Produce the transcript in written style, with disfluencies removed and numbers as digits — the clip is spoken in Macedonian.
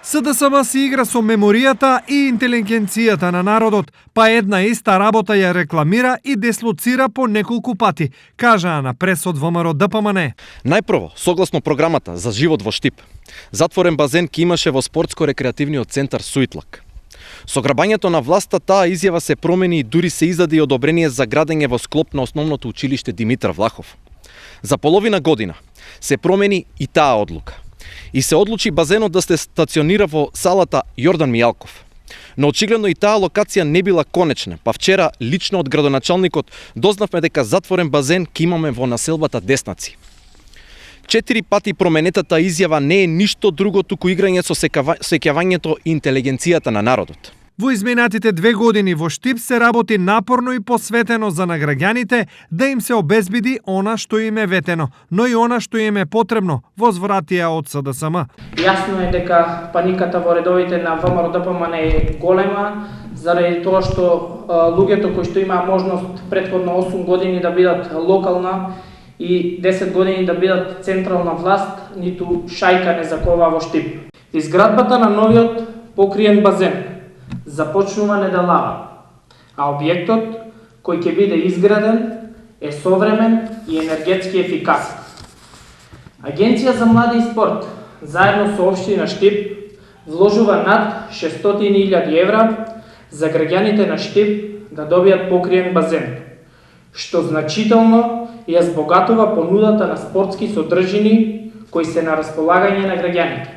СДСМ си игра со меморијата и интелигенцијата на народот, па една иста работа ја рекламира и деслоцира по неколку пати, кажаа на прес од ВМРО ДПМН. Најпрво, согласно програмата за живот во Штип, затворен базен ки имаше во спортско-рекреативниот центар Суитлак. Со грабањето на власта таа изјава се промени и дури се издаде и одобрение за градење во склоп на основното училиште Димитар Влахов. За половина година се промени и таа одлука и се одлучи базенот да се стационира во салата Јордан Мијалков. Но очигледно и таа локација не била конечна, па вчера лично од градоначалникот дознавме дека затворен базен ки имаме во населбата Деснаци. 4 пати променетата изјава не е ништо друго туку играње со сеќавањето и интелигенцијата на народот. Во изминатите 2 години во Штип се работи напорно и посветено за награѓаните да им се обезбеди она што им е ветено, но и она што им е потребно, возвратија од СДСМ. Јасно е дека паниката во редовите на ВМРО ДПМН е голема, заради тоа што луѓето кои што имаа можност претходно 8 години да бидат локална и 10 години да бидат централна власт, ниту шајка не закова во Штип. Изградбата на новиот покриен базен започнува недалава, а објектот кој ќе биде изграден е современ и енергетски ефикасен. Агенција за млади и спорт, заедно со општина Штип, вложува над 600.000 евра за граѓаните на Штип да добијат покриен базен, што значително ја збогатува понудата на спортски содржини кои се на располагање на граѓаните.